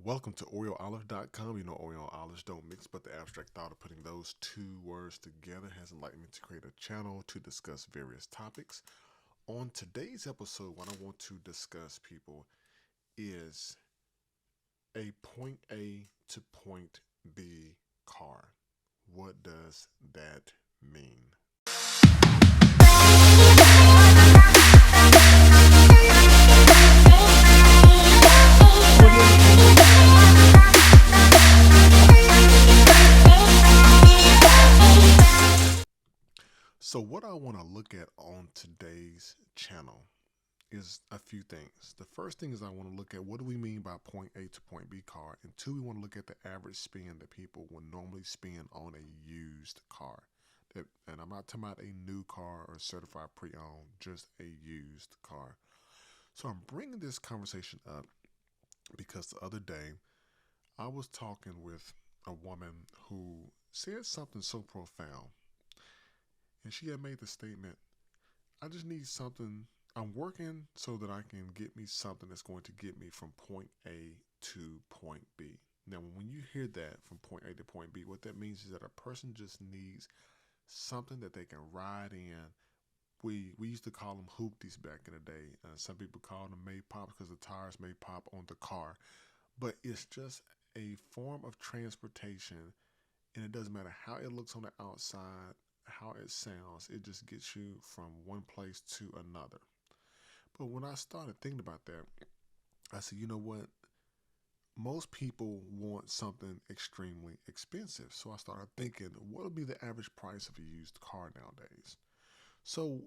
Welcome to OreoOlive.com. You know Oreo and olives don't mix, but the abstract thought of putting those two words together has enlightened me to create a channel to discuss various topics. On today's episode, what I want to discuss, people, is a point A to point B car. What does that mean? So, what I want to look at on today's channel is a few things. The first thing is I want to look at what do we mean by point A to point B car, and two, we want to look at the average spend that people would normally spend on a used car. And I'm not talking about a new car or certified pre-owned, just a used car. So I'm bringing this conversation up because the other day I was talking with a woman who said something so profound, and she had made the statement, I just need something. I'm working so that I can get me something that's going to get me from point A to point B. Now, when you hear that from point A to point B, what that means is that a person just needs something that they can ride in. We used to call them hoopties back in the day. Some people call them may pop because the tires may pop on the car. But it's just a form of transportation, and it doesn't matter how it looks on the outside, how it sounds, it just gets you from one place to another. But when I started thinking about that, I said, you know what? Most people want something extremely expensive. So I started thinking, what would be the average price of a used car nowadays? So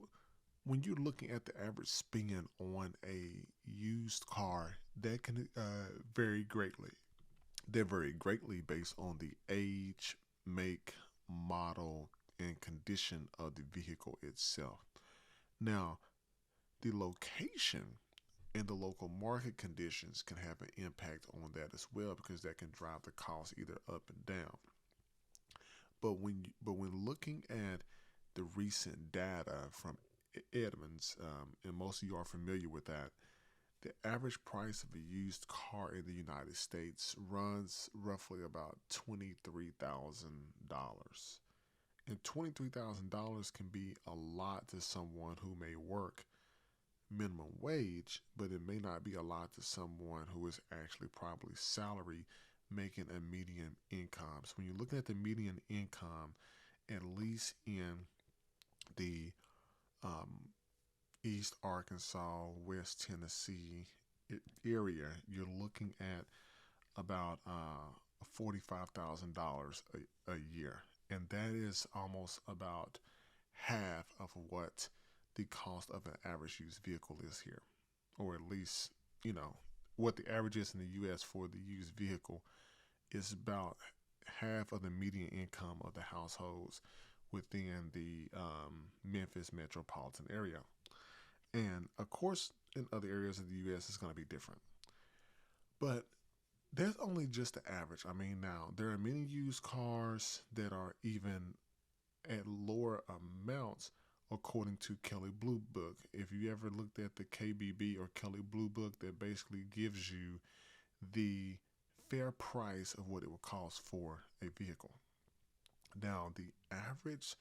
when you're looking at the average spend on a used car, that can vary greatly. They vary greatly based on the age, make, model, and condition of the vehicle itself. Now, the location and the local market conditions can have an impact on that as well because that can drive the cost either up and down. But when looking at the recent data from Edmunds, and most of you are familiar with that, the average price of a used car in the United States runs roughly about $23,000. And $23,000 can be a lot to someone who may work minimum wage, but it may not be a lot to someone who is actually probably salary making a median income. So when you're looking at the median income, at least in the um, East Arkansas, West Tennessee area, you're looking at about $45,000 a year. And that is almost about half of what the cost of an average used vehicle is here. Or at least, you know, what the average is in the U.S. for the used vehicle is about half of the median income of the households within the Memphis metropolitan area. And of course, in other areas of the U.S., it's going to be different. But that's only just the average. I mean, now there are many used cars that are even at lower amounts according to Kelley Blue Book. If you ever looked at the KBB or Kelley Blue Book, that basically gives you the fair price of what it would cost for a vehicle. Now, the average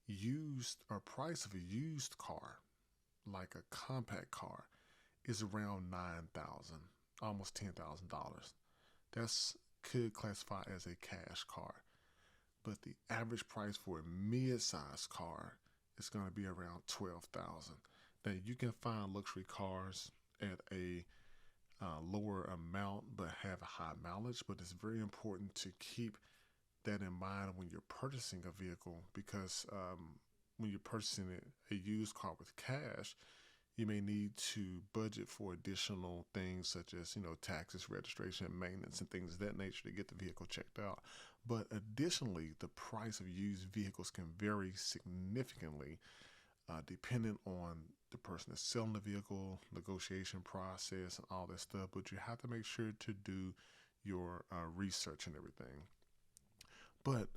used or price of a used car, like a compact car, is around 9,000, almost $10,000. That's could classify as a cash car. But the average price for a mid-sized car is going to be around 12,000. Now you can find luxury cars at a lower amount but have a high mileage, but it's very important to keep that in mind when you're purchasing a vehicle because when you're purchasing a used car with cash, you may need to budget for additional things such as, taxes, registration, maintenance, and things of that nature to get the vehicle checked out. But additionally, the price of used vehicles can vary significantly depending on the person that's selling the vehicle, negotiation process, and all that stuff. But you have to make sure to do your research and everything. But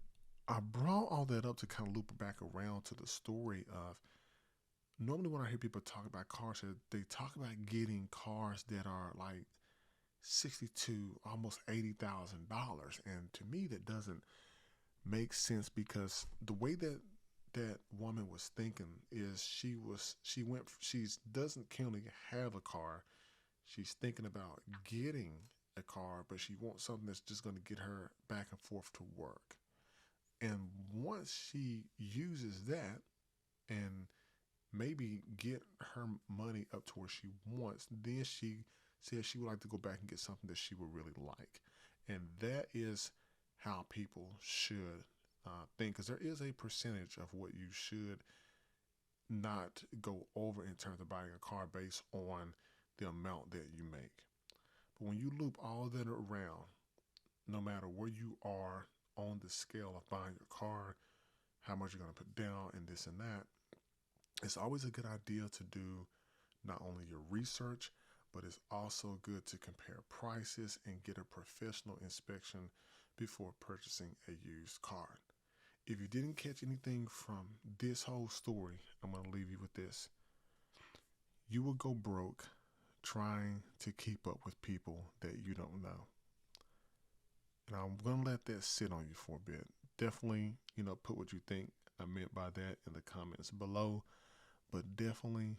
I brought all that up to kind of loop it back around to the story of normally when I hear people talk about cars, they talk about getting cars that are like 62, almost $80,000. And to me, that doesn't make sense because the way that that woman was thinking is she doesn't currently have a car. She's thinking about getting a car, but she wants something that's just going to get her back and forth to work. And once she uses that and maybe get her money up to where she wants, then she says she would like to go back and get something that she would really like. And that is how people should think, because there is a percentage of what you should not go over in terms of buying a car based on the amount that you make. But when you loop all that around, no matter where you are on the scale of buying your car, how much you're going to put down, and this and that, it's always a good idea to do not only your research, but it's also good to compare prices and get a professional inspection before purchasing a used car. If you didn't catch anything from this whole story, I'm going to leave you with this. You will go broke trying to keep up with people that you don't know. And I'm going to let that sit on you for a bit. Definitely, put what you think I meant by that in the comments below, but definitely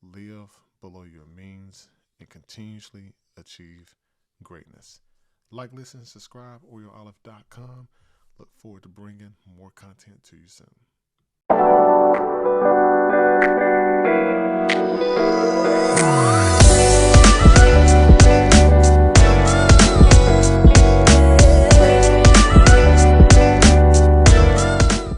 live below your means and continuously achieve greatness. Like, listen, subscribe, OrioOlive.com. Look forward to bringing more content to you soon.